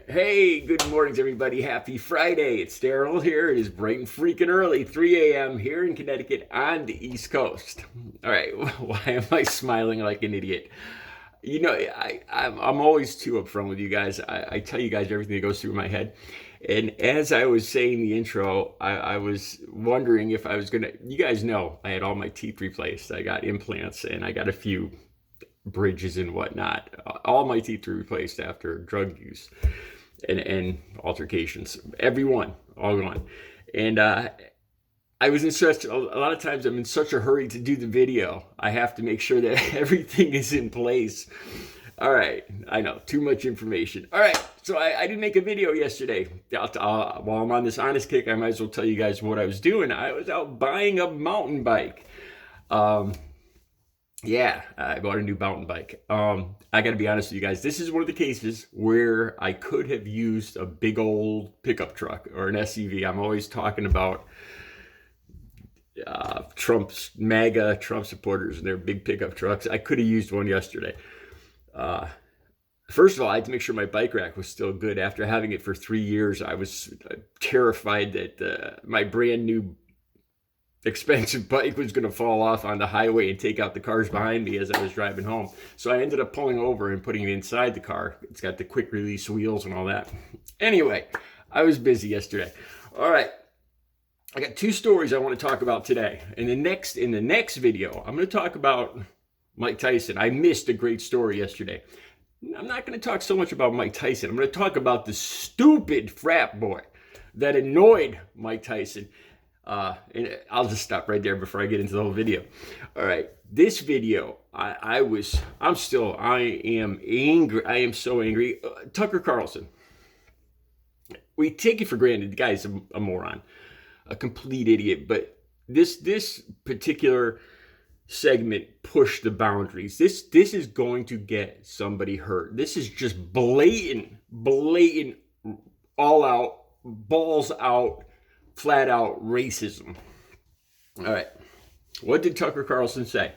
Hey, good mornings, everybody. Happy Friday. It's Daryl here. It is bright and freaking early, 3 a.m. here in Connecticut on the East Coast. All right, why am I smiling like an idiot? I'm always too upfront with you guys. I tell you guys everything that goes through my head. And as I was saying the intro, I was wondering if I was going to. You guys know I had all my teeth replaced. I got implants and I got a few bridges and whatnot. All my teeth were replaced after drug use and altercations. Everyone, all gone. And I was in such a lot of times I'm in such a hurry to do the video. I have to make sure that everything is in place. All right, I know, too much information. All right, so I didn't make a video yesterday. While I'm on this honest kick, I might as well tell you guys what I was doing. I was out buying a mountain bike. Yeah, I bought a new mountain bike. I got to be honest with you guys. This is one of the cases where I could have used a big old pickup truck or an SUV. I'm always talking about Trump supporters and their big pickup trucks. I could have used one yesterday. First of all, I had to make sure my bike rack was still good. After having it for 3 years, I was terrified that my brand new expensive bike was going to fall off on the highway and take out the cars behind me as I was driving home. So I ended up pulling over and putting it inside the car. It's got the quick release wheels and all that. Anyway, I was busy yesterday. All right. I got two stories I want to talk about today. In the next video, I'm going to talk about Mike Tyson. I missed a great story yesterday. I'm not going to talk so much about Mike Tyson. I'm going to talk about the stupid frat boy that annoyed Mike Tyson. And I'll just stop right there before I get into the whole video. All right, this video, I am angry. I am so angry. Tucker Carlson. We take it for granted. The guy's a moron, a complete idiot. But this particular segment pushed the boundaries. This is going to get somebody hurt. This is just blatant, all out, balls out, flat out racism. All right. What did Tucker Carlson say?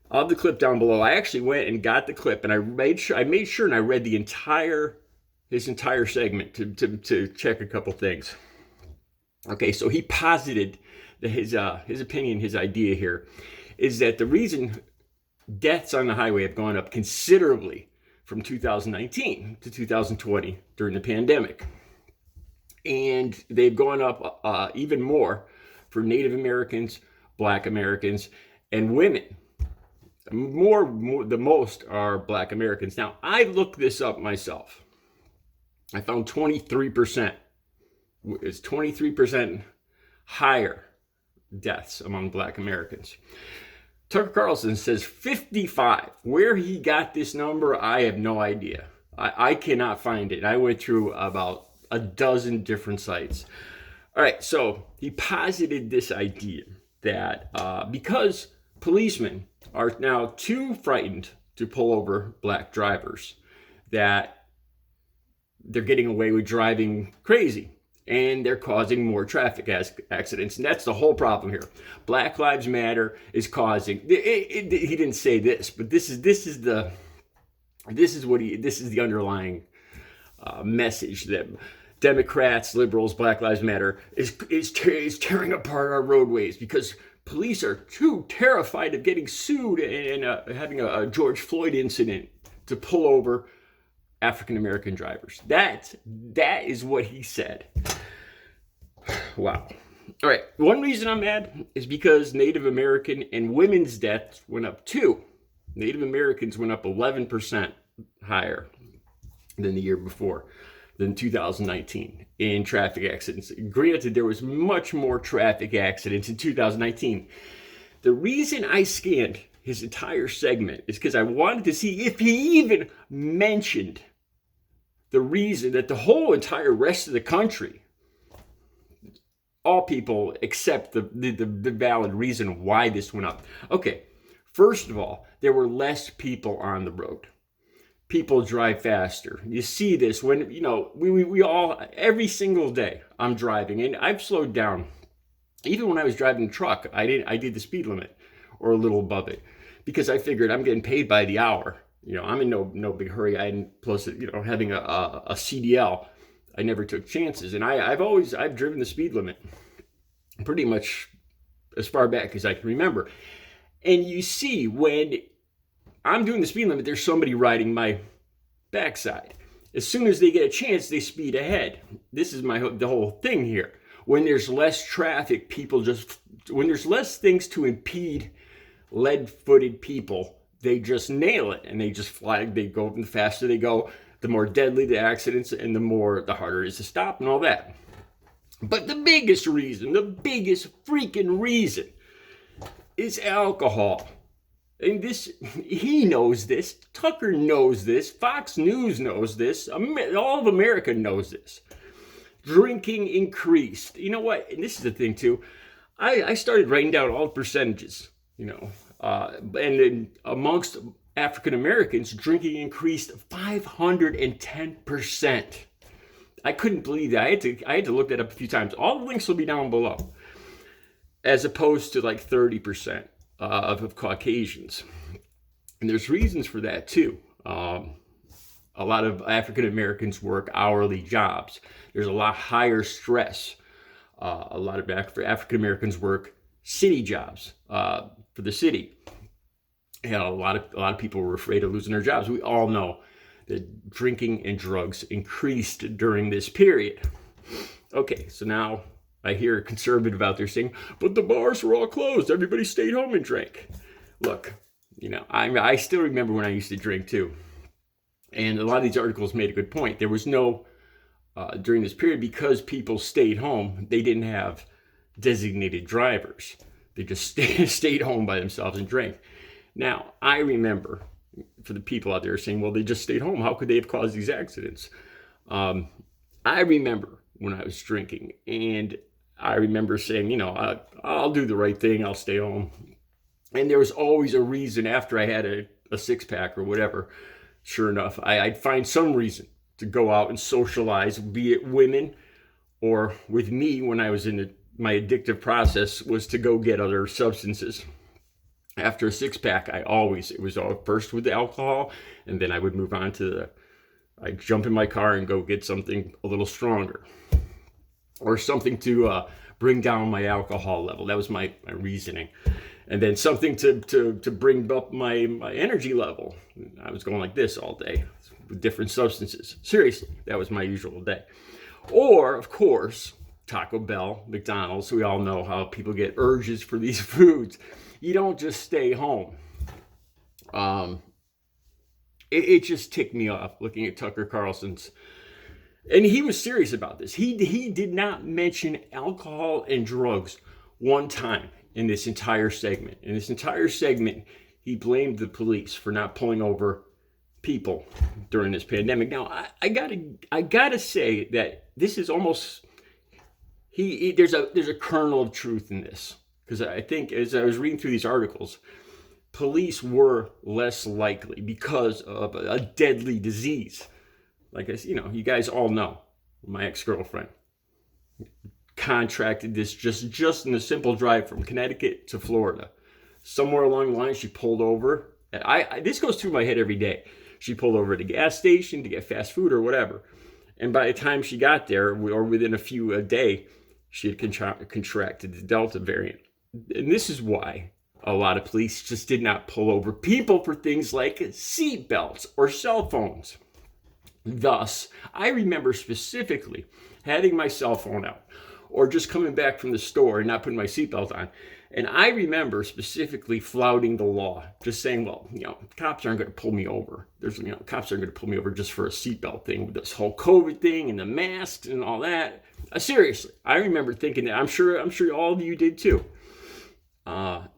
I'll have the clip down below. I actually went and got the clip and I made sure and I read his entire segment to check a couple things. Okay, so he posited that his opinion, his idea here is that the reason deaths on the highway have gone up considerably from 2019 to 2020 during the pandemic. And they've gone up even more for Native Americans, Black Americans, and women. The most are Black Americans. Now, I looked this up myself. I found 23%. It's 23% higher deaths among Black Americans. Tucker Carlson says 55. Where he got this number, I have no idea. I cannot find it. I went through about a dozen different sites. All right, so he posited this idea that because policemen are now too frightened to pull over Black drivers, that they're getting away with driving crazy and they're causing more traffic accidents. And that's the whole problem here. Black Lives Matter is causing. He didn't say this, but this is the underlying message that Democrats, liberals, Black Lives Matter is tearing apart our roadways because police are too terrified of getting sued and having a George Floyd incident to pull over African American drivers. That is what he said. Wow. All right. One reason I'm mad is because Native American and women's deaths went up too. Native Americans went up 11% higher than the year before. Than 2019 in traffic accidents. Granted, there was much more traffic accidents in 2019. The reason I scanned his entire segment is because I wanted to see if he even mentioned the reason that the whole entire rest of the country, all people accept the valid reason why this went up. Okay, first of all, there were less people on the road. People drive faster. You see this when, we all, every single day I'm driving and I've slowed down. Even when I was driving the truck, I did the speed limit or a little above it because I figured I'm getting paid by the hour. I'm in no big hurry. Plus, having a CDL, I never took chances. And I've driven the speed limit pretty much as far back as I can remember. And you see, when I'm doing the speed limit, there's somebody riding my backside. As soon as they get a chance, they speed ahead. This is the whole thing here. When there's less traffic, when there's less things to impede lead-footed people, they just nail it and they just fly. They go, the faster they go, the more deadly the accidents and the harder it is to stop and all that. But the biggest freaking reason is alcohol. And he knows this. Tucker knows this. Fox News knows this. All of America knows this. Drinking increased. You know what? And this is the thing too. I started writing down all the percentages. And amongst African Americans, drinking increased 510%. I couldn't believe that. I had to look that up a few times. All the links will be down below, as opposed to like 30% of Caucasians. And there's reasons for that too. A lot of African Americans work hourly jobs. There's a lot higher stress. A lot of African Americans work city jobs for the city. And a lot of people were afraid of losing their jobs. We all know that drinking and drugs increased during this period. Okay, so now I hear a conservative out there saying, but the bars were all closed. Everybody stayed home and drank. Look, I still remember when I used to drink too. And a lot of these articles made a good point. There was no, during this period, because people stayed home, they didn't have designated drivers. They just stayed home by themselves and drank. Now, I remember, for the people out there saying, well, they just stayed home. How could they have caused these accidents? I remember when I was drinking, and I remember saying, I'll do the right thing. I'll stay home. And there was always a reason after I had a six-pack or whatever. Sure enough, I'd find some reason to go out and socialize, be it women or with me when I was in my addictive process was to go get other substances. After a six-pack, it was all first with the alcohol, and then I would move on to I'd jump in my car and go get something a little stronger or something to bring down my alcohol level. That was my reasoning. And then something to bring up my energy level. I was going like this all day with different substances. Seriously, that was my usual day. Or, of course, Taco Bell, McDonald's. We all know how people get urges for these foods. You don't just stay home. It just ticked me off looking at Tucker Carlson's. And he was serious about this. He did not mention alcohol and drugs one time in this entire segment. In this entire segment, he blamed the police for not pulling over people during this pandemic. Now, I gotta say that this is almost there's a kernel of truth in this, because I think as I was reading through these articles, police were less likely because of a deadly disease. Like you guys all know, my ex-girlfriend contracted this just in a simple drive from Connecticut to Florida. Somewhere along the line, she pulled over. And this goes through my head every day. She pulled over at a gas station to get fast food or whatever. And by the time she got there, or within a day, she had contracted the Delta variant. And this is why a lot of police just did not pull over people for things like seat belts or cell phones. Thus, I remember specifically having my cell phone out or just coming back from the store and not putting my seatbelt on. And I remember specifically flouting the law, just saying, well, cops aren't going to pull me over. Cops aren't going to pull me over just for a seatbelt thing with this whole COVID thing and the masks and all that. Seriously, I remember thinking that. I'm sure all of you did too. But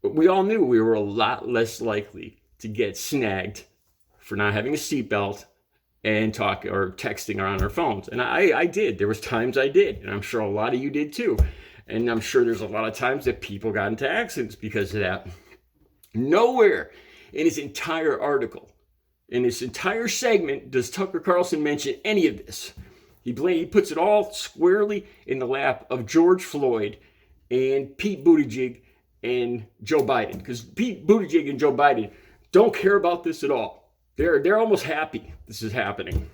we all knew we were a lot less likely to get snagged for not having a seatbelt and talk or texting on our phones. And I did. There was times I did. And I'm sure a lot of you did too. And I'm sure there's a lot of times that people got into accidents because of that. Nowhere in his entire article, in this entire segment, does Tucker Carlson mention any of this. He puts it all squarely in the lap of George Floyd and Pete Buttigieg and Joe Biden. Because Pete Buttigieg and Joe Biden, don't care about this at all. They're almost happy this is happening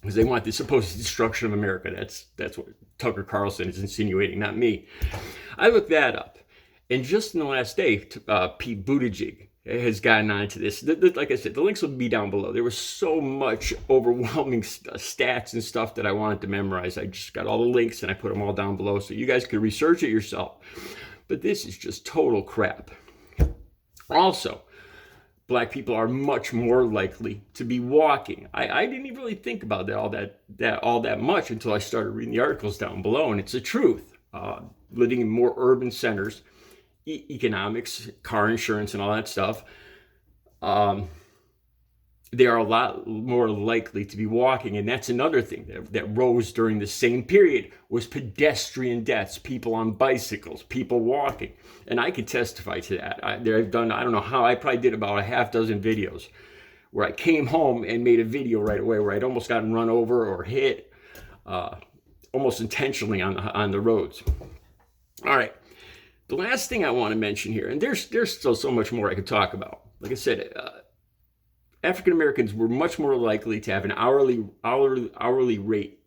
because they want the supposed destruction of America. That's what Tucker Carlson is insinuating, not me. I looked that up, and just in the last day, Pete Buttigieg has gotten onto this. Like I said, the links will be down below. There was so much overwhelming stats and stuff that I wanted to memorize. I just got all the links and I put them all down below so you guys could research it yourself. But this is just total crap. Also, black people are much more likely to be walking. I didn't even really think about all that much until I started reading the articles down below, and it's the truth. Living in more urban centers, economics, car insurance, and all that stuff, they are a lot more likely to be walking. And that's another thing that rose during the same period was pedestrian deaths, people on bicycles, people walking. And I can testify to that. I've done, I don't know how, I probably did about a half dozen videos where I came home and made a video right away where I'd almost gotten run over or hit almost intentionally on the roads. All right. The last thing I want to mention here, and there's still so much more I could talk about. Like I said, African Americans were much more likely to have an hourly rate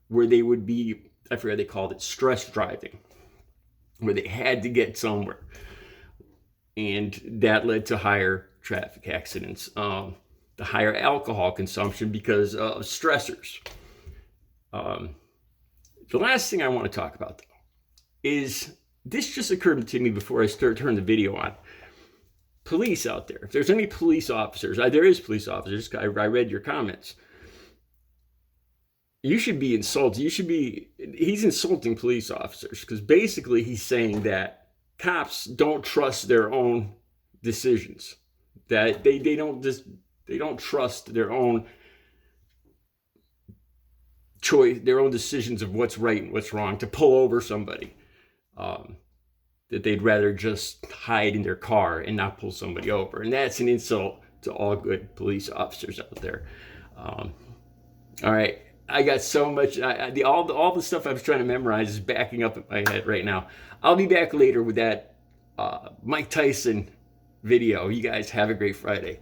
where they would be, I forget they called it, stress driving, where they had to get somewhere. And that led to higher traffic accidents, the higher alcohol consumption because of stressors. The last thing I want to talk about, though, is this just occurred to me before I turned the video on. Police out there, if there's any police officers, there is police officers, I read your comments. You should be insulted. He's insulting police officers because basically he's saying that cops don't trust their own decisions, that they don't trust their own choice, their own decisions of what's right and what's wrong to pull over somebody. That they'd rather just hide in their car and not pull somebody over. And that's an insult to all good police officers out there. All right. I got so much, all the stuff I was trying to memorize is backing up in my head right now. I'll be back later with that Mike Tyson video. You guys have a great Friday.